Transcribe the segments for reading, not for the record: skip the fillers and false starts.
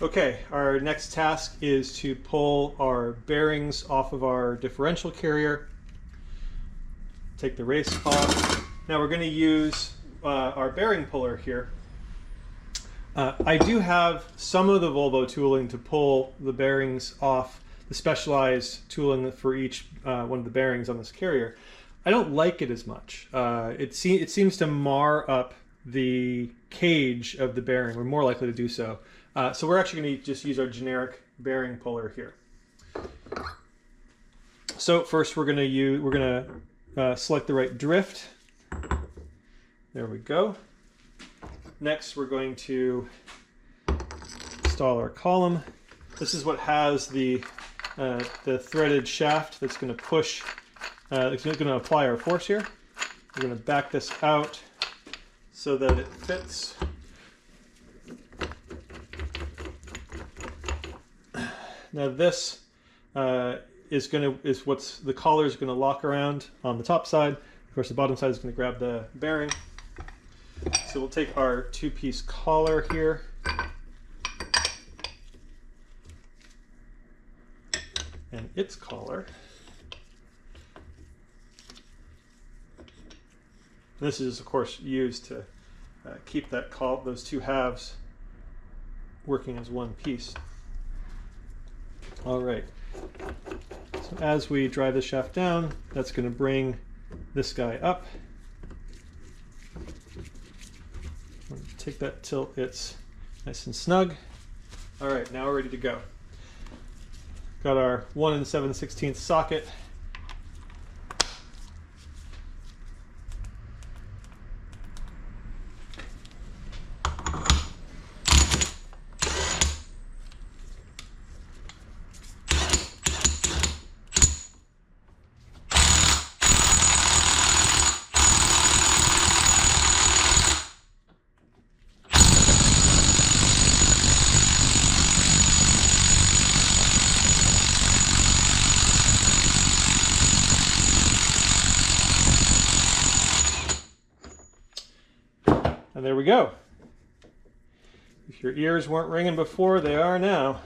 Okay, our next task is to pull our bearings off of our differential carrier. Take the race off. Now we're going to use our bearing puller here. I do have some of the Volvo tooling to pull the bearings off, the specialized tooling for each one of the bearings on this carrier. I don't like it as much. It seems to mar up the cage of the bearing. We're more likely to do so. So we're actually going to just use our generic bearing puller here. So first we're going to select the right drift. There we go. Next we're going to install our column. This is what has the threaded shaft that's going to push, it's going to apply our force here. We're going to back this out so that it fits. Now this is what's the collar is going to lock around on the top side. Of course, the bottom side is going to grab the bearing. So we'll take our two-piece collar here. And its collar. And this is, of course, used to keep those two halves working as one piece. All right. So as we drive the shaft down, that's going to bring this guy up. Take that till it's nice and snug. All right, now we're ready to go. Got our 1 7/16 socket. And there we go. If your ears weren't ringing before, they are now.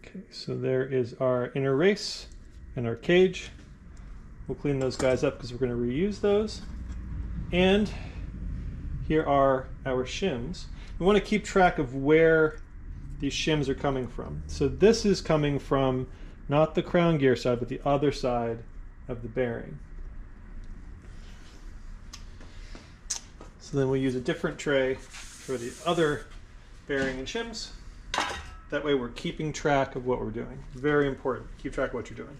Okay, so there is our inner race and our cage. We'll clean those guys up because we're going to reuse those. And here are our shims. We want to keep track of where these shims are coming from. So this is coming from not the crown gear side, but the other side of the bearing. So then we'll use a different tray for the other bearing and shims. That way we're keeping track of what we're doing. Very important. Keep track of what you're doing.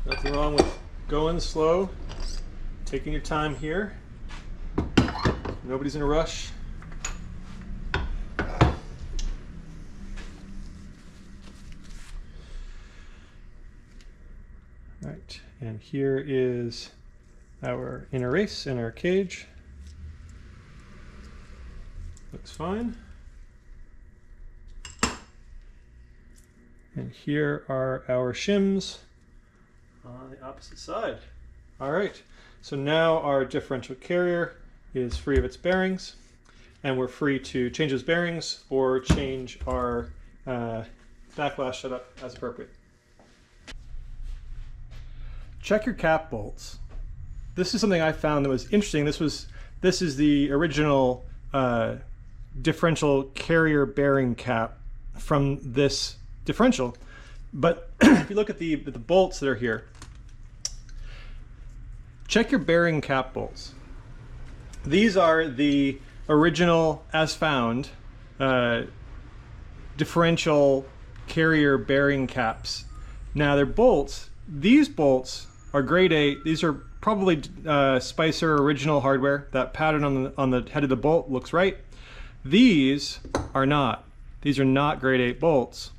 Nothing wrong with going slow, taking your time here. Nobody's in a rush. All right, and here is our inner race and our cage. Looks fine. And here are our shims on the opposite side. All right, so now our differential carrier is free of its bearings, and we're free to change those bearings or change our backlash setup as appropriate. Check your cap bolts. This is something I found that was interesting. This is the original differential carrier bearing cap from this differential. But if you look at the bolts that are here, check your bearing cap bolts. These are the original, as found, differential carrier bearing caps. Now they're bolts. These bolts are grade 8. These are probably Spicer original hardware. That pattern on the head of the bolt looks right. These are not. These are not grade 8 bolts.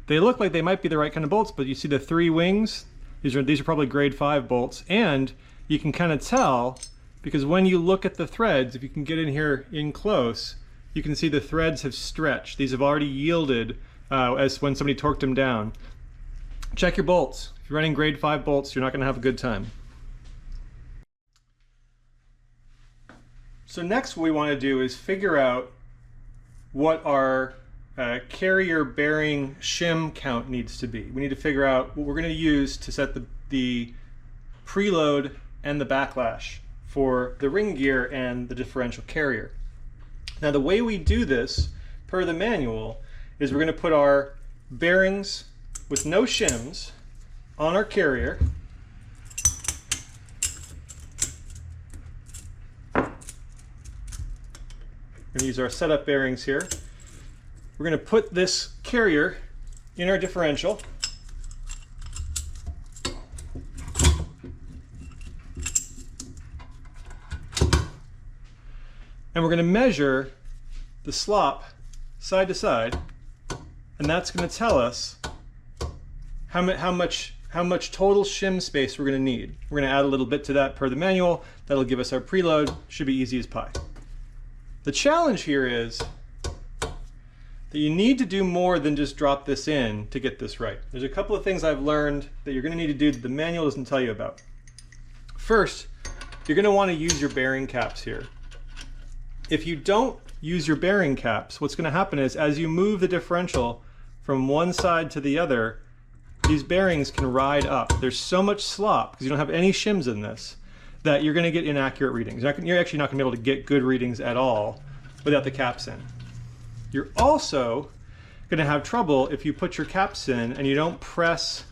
They look like they might be the right kind of bolts, but you see the 3 wings? These are probably grade 5 bolts, and you can kind of tell because when you look at the threads, if you can get in here in close, you can see the threads have stretched. These have already yielded as when somebody torqued them down. Check your bolts. If you're running grade 5 bolts, you're not going to have a good time. So next what we want to do is figure out what our carrier bearing shim count needs to be. We need to figure out what we're going to use to set the preload and the backlash for the ring gear and the differential carrier. Now the way we do this per the manual is we're going to put our bearings with no shims on our carrier. We're going to use our setup bearings here. We're going to put this carrier in our differential. And we're going to measure the slop side to side, and that's going to tell us how much total shim space we're going to need. We're going to add a little bit to that per the manual. That'll give us our preload. Should be easy as pie. The challenge here is that you need to do more than just drop this in to get this right. There's a couple of things I've learned that you're going to need to do that the manual doesn't tell you about. First, you're going to want to use your bearing caps here. If you don't use your bearing caps, what's going to happen is as you move the differential from one side to the other, these bearings can ride up. There's so much slop because you don't have any shims in this that you're going to get inaccurate readings. You're actually not going to be able to get good readings at all without the caps in. You're also going to have trouble if you put your caps in and you don't press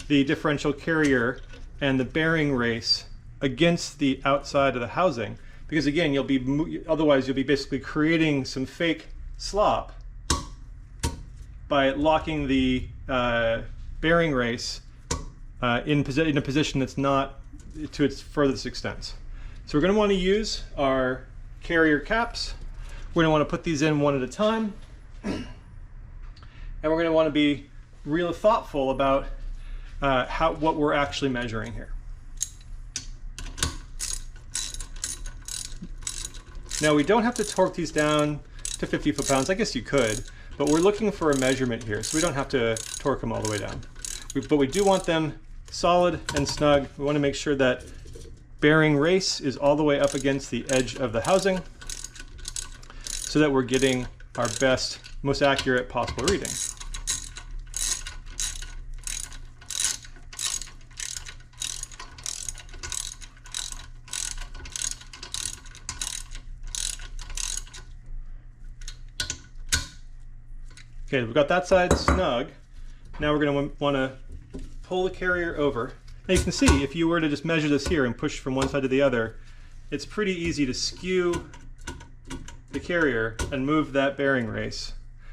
the differential carrier and the bearing race against the outside of the housing. Because again, otherwise you'll be basically creating some fake slop by locking the bearing race in a position that's not to its furthest extent. So we're going to want to use our carrier caps. We're going to want to put these in one at a time. And we're going to want to be real thoughtful about what we're actually measuring here. Now we don't have to torque these down to 50 foot-pounds. I guess you could, but we're looking for a measurement here, so we don't have to torque them all the way down. But we do want them solid and snug. We want to make sure that bearing race is all the way up against the edge of the housing so that we're getting our best, most accurate possible reading. Okay, we've got that side snug. Now we're going to want to pull the carrier over. Now you can see if you were to just measure this here and push from one side to the other, it's pretty easy to skew the carrier and move that bearing race.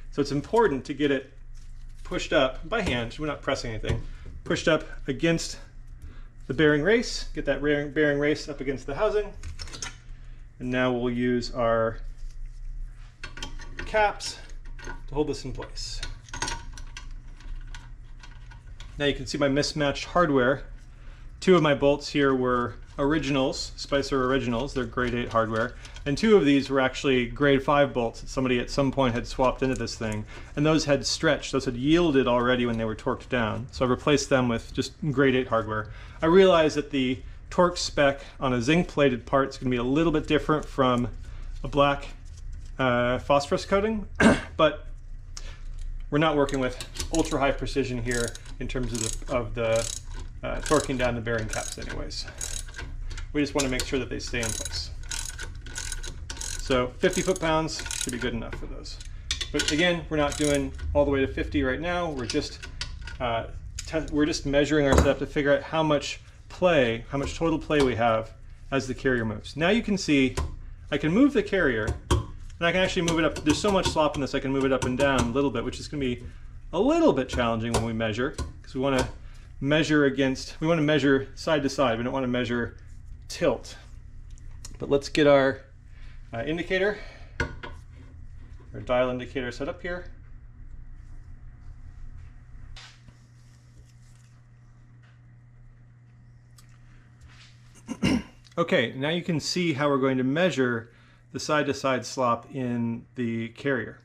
So it's important to get it pushed up by hand, we're not pressing anything, pushed up against the bearing race, get that bearing race up against the housing, And now we'll use our caps to hold this in place. Now you can see my mismatched hardware. Two of my bolts here were originals, Spicer originals, they're grade 8 hardware, and two of these were actually grade 5 bolts that somebody at some point had swapped into this thing, and those had stretched, those had yielded already when they were torqued down, so I replaced them with just grade 8 hardware. I realized that the torque spec on a zinc plated part is going to be a little bit different from a black phosphorus coating, but we're not working with ultra high precision here in terms of the torquing down the bearing caps anyways. We just want to make sure that they stay in place. So 50 foot-pounds should be good enough for those. But again, we're not doing all the way to 50 right now. We're just measuring our setup to figure out how much total play we have as the carrier moves. Now you can see I can move the carrier, and I can actually move it up. There's so much slop in this, I can move it up and down a little bit, which is going to be a little bit challenging when we measure, because we want to measure side to side. We don't want to measure tilt. But let's get our indicator, our dial indicator set up here. Okay, now you can see how we're going to measure the side-to-side slop in the carrier.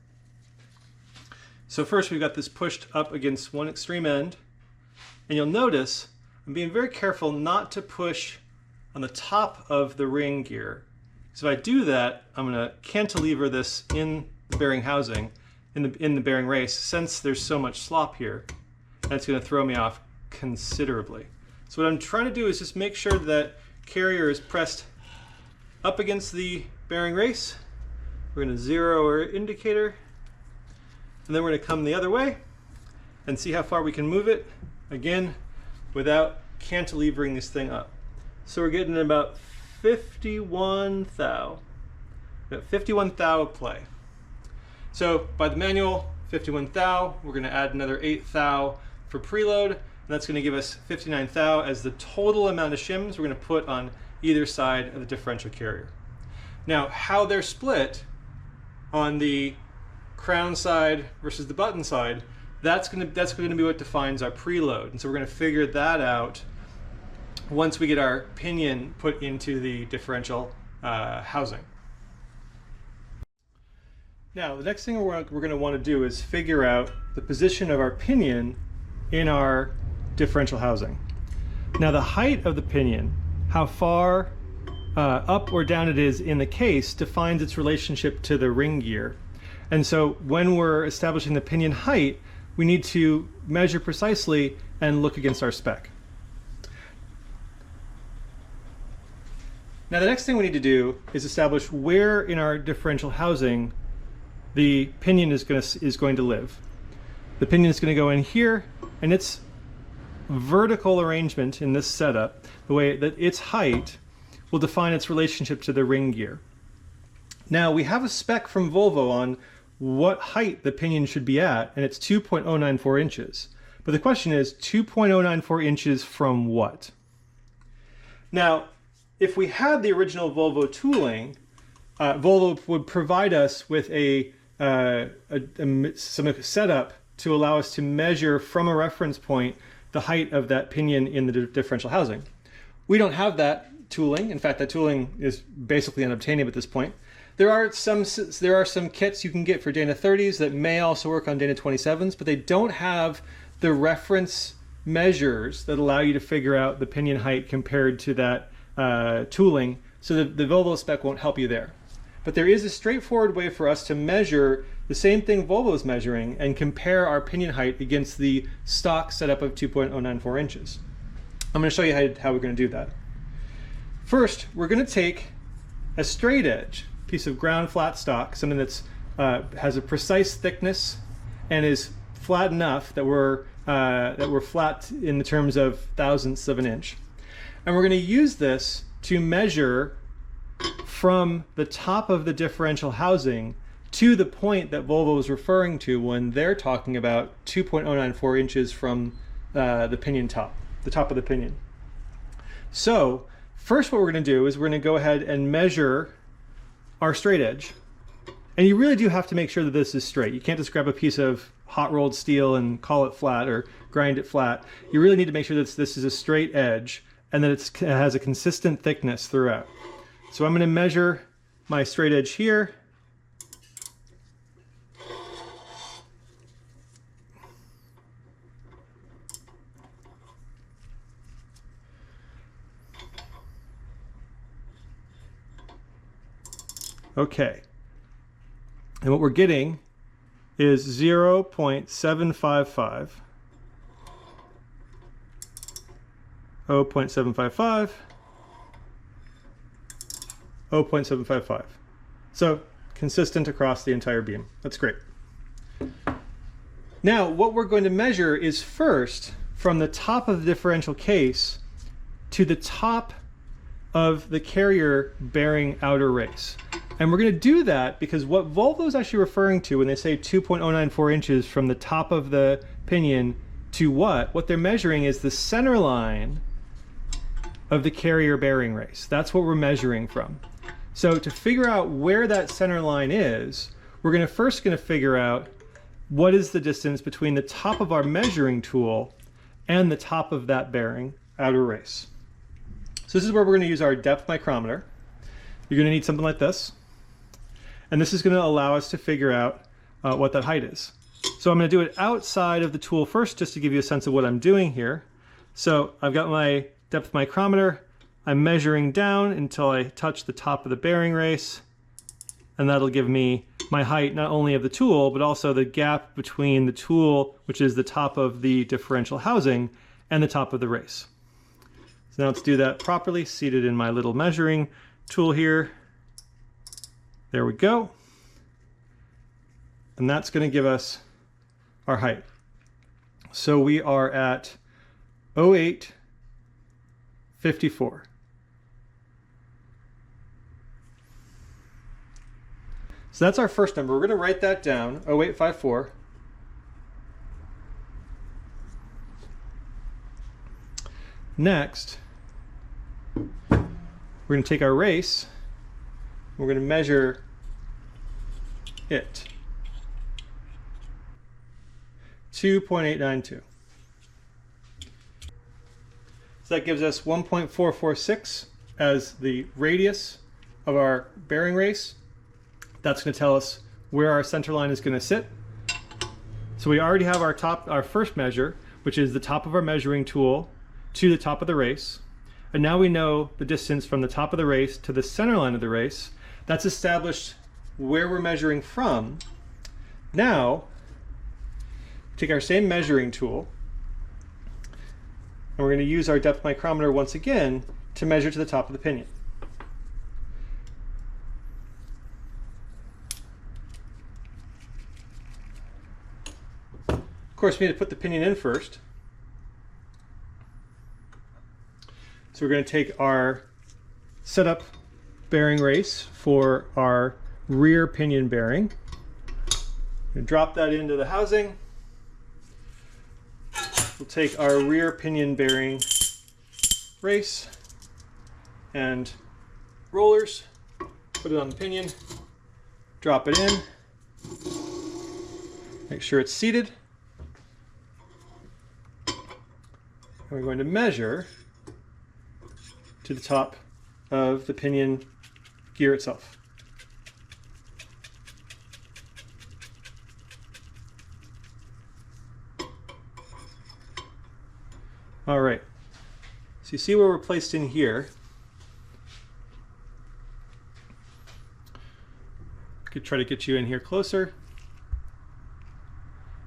So first we've got this pushed up against one extreme end, and you'll notice I'm being very careful not to push on the top of the ring gear. So if I do that, I'm going to cantilever this in the bearing housing, in the bearing race, since there's so much slop here, and it's going to throw me off considerably. So what I'm trying to do is just make sure that carrier is pressed up against the bearing race. We're going to zero our indicator, and then we're going to come the other way and see how far we can move it, again, without cantilevering this thing up. So we're getting about 51 thou. 51 thou of play. So by the manual, 51 thou, we're going to add another 8 thou for preload, and that's going to give us 59 thou as the total amount of shims we're going to put on either side of the differential carrier. Now, how they're split on the crown side versus the button side, that's going to be what defines our preload. And so we're going to figure that out once we get our pinion put into the differential housing. Now, the next thing we're going to want to do is figure out the position of our pinion in our differential housing. Now, the height of the pinion, how far up or down it is in the case, defines its relationship to the ring gear. And so when we're establishing the pinion height, we need to measure precisely and look against our spec. Now the next thing we need to do is establish where in our differential housing the pinion is going to live. The pinion is going to go in here, and its vertical arrangement in this setup, the way that its height will define its relationship to the ring gear. Now we have a spec from Volvo on what height the pinion should be at, and it's 2.094 inches. But the question is, 2.094 inches from what? Now, if we had the original Volvo tooling, Volvo would provide us with some setup to allow us to measure from a reference point the height of that pinion in the differential housing. We don't have that tooling. In fact, that tooling is basically unobtainable at this point. There are some kits you can get for Dana 30s that may also work on Dana 27s, but they don't have the reference measures that allow you to figure out the pinion height compared to that tooling, so the Volvo spec won't help you there. But there is a straightforward way for us to measure the same thing Volvo is measuring and compare our pinion height against the stock setup of 2.094 inches. I'm going to show you how we're going to do that. First, we're going to take a straight edge piece of ground flat stock, something that's has a precise thickness and is flat enough that we're flat in the terms of thousandths of an inch. And we're going to use this to measure from the top of the differential housing to the point that Volvo is referring to when they're talking about 2.094 inches from the pinion top, the top of the pinion. So first what we're going to do is we're going to go ahead and measure our straight edge. And you really do have to make sure that this is straight. You can't just grab a piece of hot rolled steel and call it flat or grind it flat. You really need to make sure that this is a straight edge and that it has a consistent thickness throughout. So I'm going to measure my straight edge here. Okay. And what we're getting is 0.755, 0.755, 0.755. So consistent across the entire beam. That's great. Now what we're going to measure is first from the top of the differential case to the top of the carrier bearing outer race. And we're going to do that because what Volvo is actually referring to when they say 2.094 inches from the top of the pinion to what they're measuring is the center line of the carrier bearing race. That's what we're measuring from. So to figure out where that center line is, we're first going to figure out what is the distance between the top of our measuring tool and the top of that bearing outer race. So this is where we're going to use our depth micrometer. You're going to need something like this. And this is going to allow us to figure out what that height is. So I'm going to do it outside of the tool first, just to give you a sense of what I'm doing here. So I've got my depth micrometer. I'm measuring down until I touch the top of the bearing race. And that'll give me my height, not only of the tool, but also the gap between the tool, which is the top of the differential housing, and the top of the race. So now let's do that properly, seated in my little measuring tool here. There we go. And that's going to give us our height. So we are at 0.854. So that's our first number. We're going to write that down, 0.854. Next, we're going to take our race. We're going to measure it. 2.892. So that gives us 1.446 as the radius of our bearing race. That's going to tell us where our center line is going to sit. So we already have our first measure, which is the top of our measuring tool to the top of the race. And now we know the distance from the top of the race to the center line of the race. That's established where we're measuring from. Now, take our same measuring tool, and we're going to use our depth micrometer once again to measure to the top of the pinion. Of course, we need to put the pinion in first. So we're going to take our setup bearing race for our rear pinion bearing. We'll drop that into the housing. We'll take our rear pinion bearing race and rollers, put it on the pinion, drop it in, make sure it's seated. And we're going to measure to the top of the pinion gear itself. All right, so you see where we're placed in here. Could try to get you in here closer.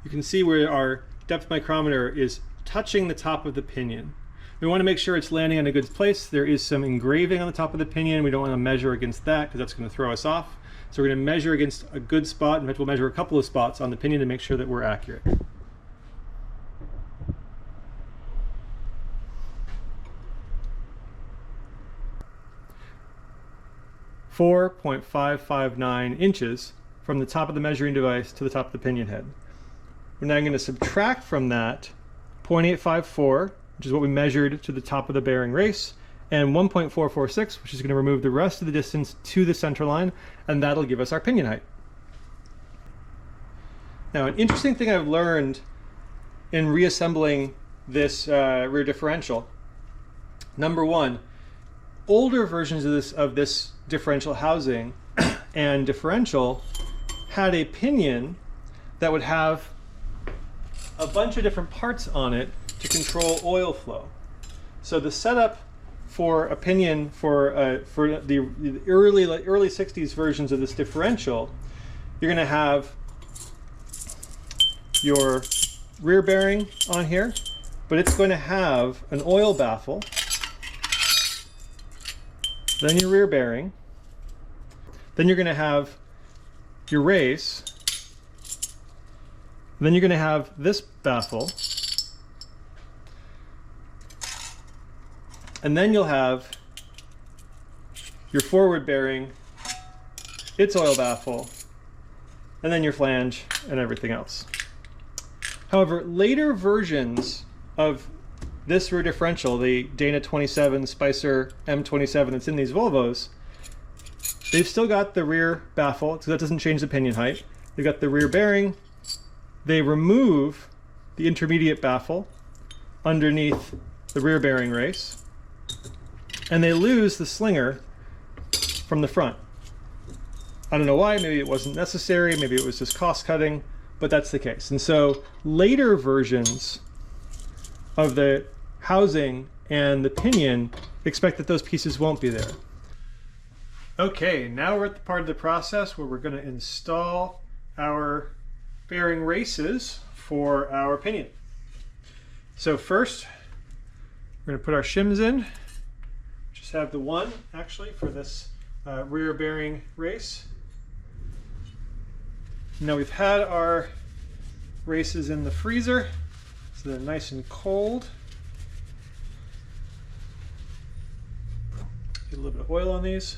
You can see where our depth micrometer is touching the top of the pinion. We want to make sure it's landing in a good place. There is some engraving on the top of the pinion. We don't want to measure against that because that's going to throw us off. So we're going to measure against a good spot. In fact, we'll measure a couple of spots on the pinion to make sure that we're accurate. .559 inches from the top of the measuring device to the top of the pinion head. We're now going to subtract from that 0.854, which is what we measured to the top of the bearing race, and 1.446, which is going to remove the rest of the distance to the center line, and that'll give us our pinion height. Now, an interesting thing I've learned in reassembling this rear differential, number one, older versions of this differential housing and differential had a pinion that would have a bunch of different parts on it to control oil flow. So the setup for a pinion for the early 60s versions of this differential, you're going to have your rear bearing on here, but it's going to have an oil baffle, then your rear bearing, then you're going to have your race, then you're going to have this baffle, and then you'll have your forward bearing, its oil baffle, and then your flange and everything else. However, later versions of this rear differential, the Dana 27 Spicer M27 that's in these Volvos, they've still got the rear baffle, so that doesn't change the pinion height. They've got the rear bearing. They remove the intermediate baffle underneath the rear bearing race, and they lose the slinger from the front. I don't know why, maybe it wasn't necessary, maybe it was just cost cutting, but that's the case. And so later versions of the housing and the pinion expect that those pieces won't be there. Okay, now we're at the part of the process where we're going to install our bearing races for our pinion. So first, we're going to put our shims in. Just have the one actually for this rear bearing race. Now we've had our races in the freezer, so they're nice and cold. Get a little bit of oil on these.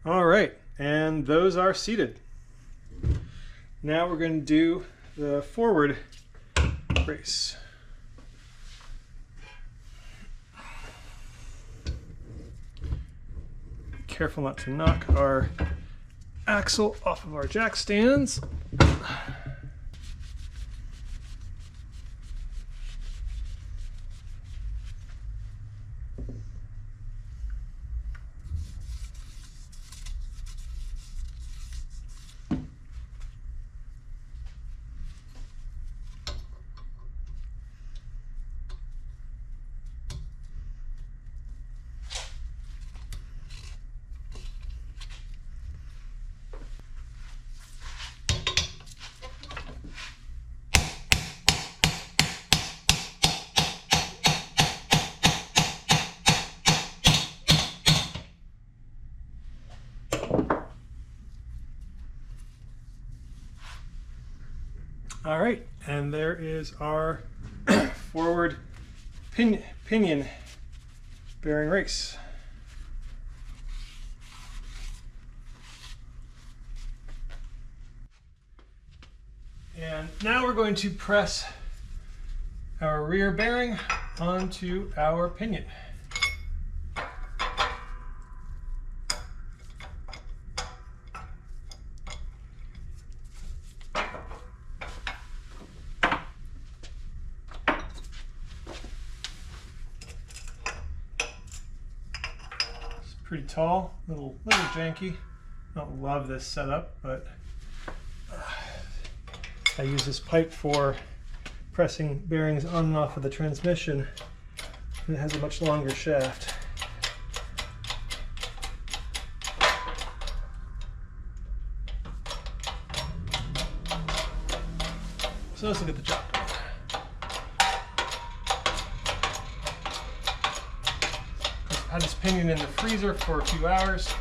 All right, and those are seated. Now we're going to do the forward race. Careful not to knock our axle off of our jack stands. All right, and there is our forward pinion bearing race. And now we're going to press our rear bearing onto our pinion. Pretty tall, little janky. Don't love this setup, but I use this pipe for pressing bearings on and off of the transmission. It has a much longer shaft. So let's look at the job done. I've had this pinion in the freezer for a few hours.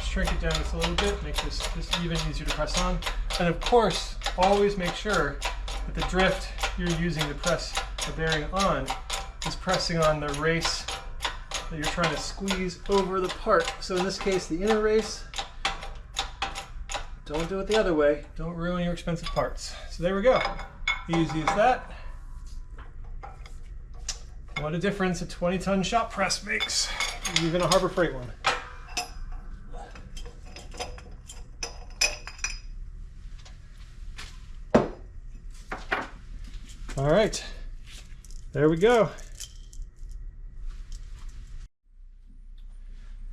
Shrink it down just a little bit, make this even easier to press on. And of course, always make sure that the drift you're using to press the bearing on is pressing on the race that you're trying to squeeze over the part. So in this case, the inner race. Don't do it the other way. Don't ruin your expensive parts. So there we go. Easy as that. What a difference a 20-ton shop press makes, even a Harbor Freight one. All right, there we go.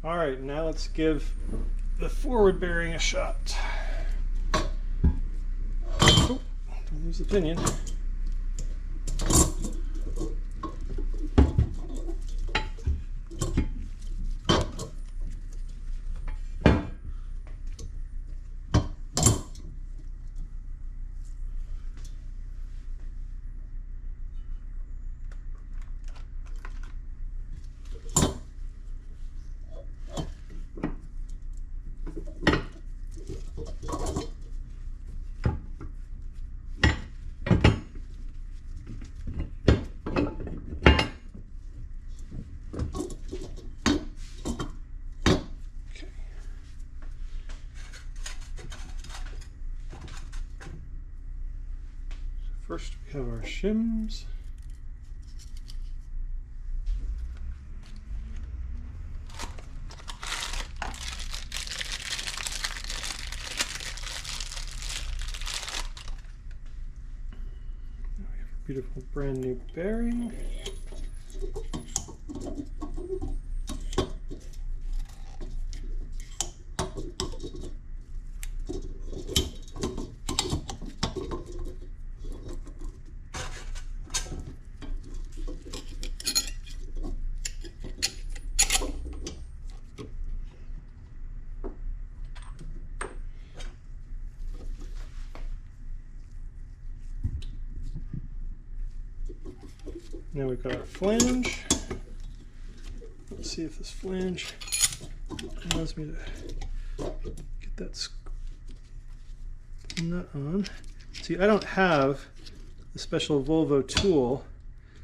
All right, now let's give the forward bearing a shot. Oh, don't lose the pinion. First we have our shims. Now we have a beautiful brand new bearing. Now we've got our flange. Let's see if this flange allows me to get that nut on. See, I don't have the special Volvo tool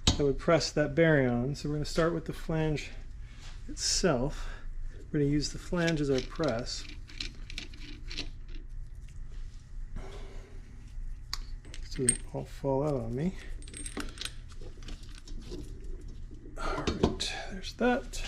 that would press that bearing on, so we're going to start with the flange itself. We're going to use the flange as our press. So it all fall out on me. Alright, there's that.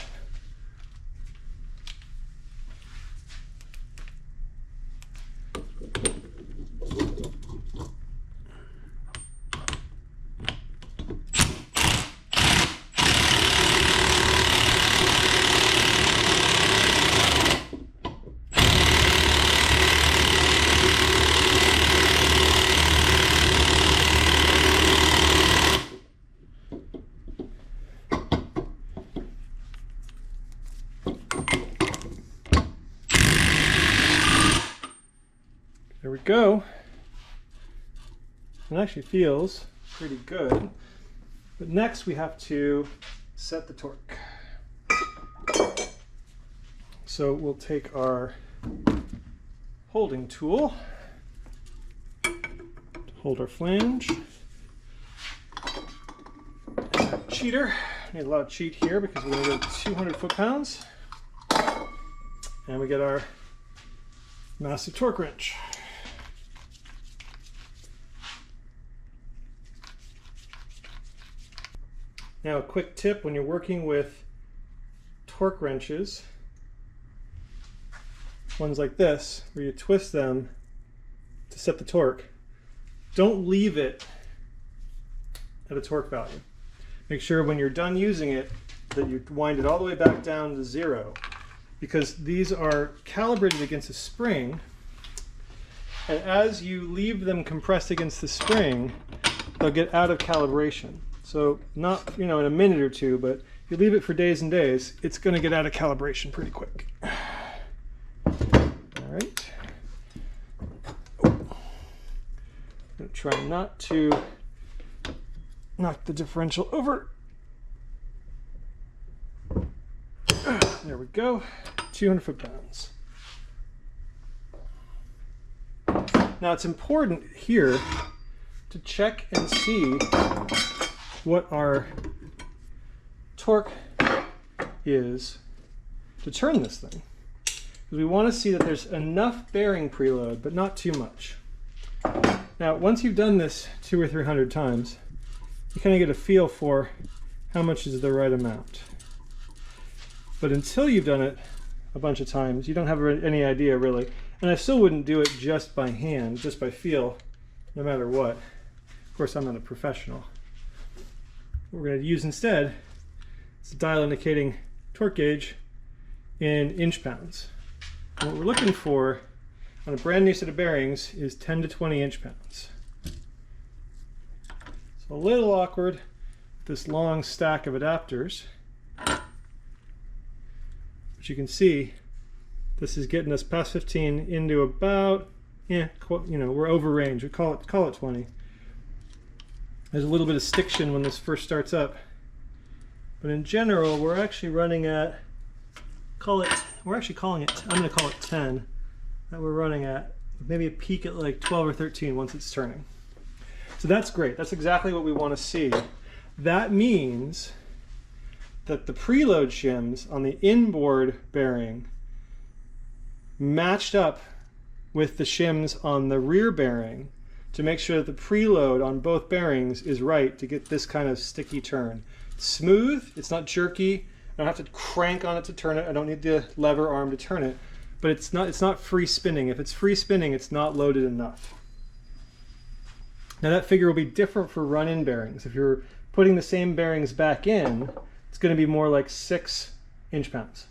There we go. It actually feels pretty good. But next we have to set the torque. So we'll take our holding tool to hold our flange. And our cheater. We need a lot of cheat here because we're going to go 200 foot-pounds. And we get our massive torque wrench. Now a quick tip when you're working with torque wrenches, ones like this, where you twist them to set the torque, don't leave it at a torque value. Make sure when you're done using it that you wind it all the way back down to 0, because these are calibrated against a spring, and as you leave them compressed against the spring, they'll get out of calibration. So not, in a minute or two, but if you leave it for days and days, it's going to get out of calibration pretty quick. All right. I'm going to try not to knock the differential over. There we go. 200 foot-pounds. Now it's important here to check and see what our torque is to turn this thing. Because we want to see that there's enough bearing preload, but not too much. Now, once you've done this 200 or 300 times, you kind of get a feel for how much is the right amount. But until you've done it a bunch of times, you don't have any idea really. And I still wouldn't do it just by hand, just by feel, no matter what. Of course, I'm not a professional. What we're going to use instead is a dial indicating torque gauge in inch-pounds. And what we're looking for on a brand new set of bearings is 10 to 20 inch-pounds. It's a little awkward, this long stack of adapters. But you can see this is getting us past 15 into about, we're over range. We call it 20. There's a little bit of stiction when this first starts up. But in general, we're actually running at, I'm going to call it 10, that we're running at, maybe a peak at like 12 or 13 once it's turning. So that's great. That's exactly what we want to see. That means that the preload shims on the inboard bearing matched up with the shims on the rear bearing to make sure that the preload on both bearings is right to get this kind of sticky turn. It's smooth, it's not jerky, I don't have to crank on it to turn it, I don't need the lever arm to turn it, but it's not free spinning. If it's free spinning, it's not loaded enough. Now that figure will be different for run-in bearings. If you're putting the same bearings back in, it's going to be more like 6 inch-pounds.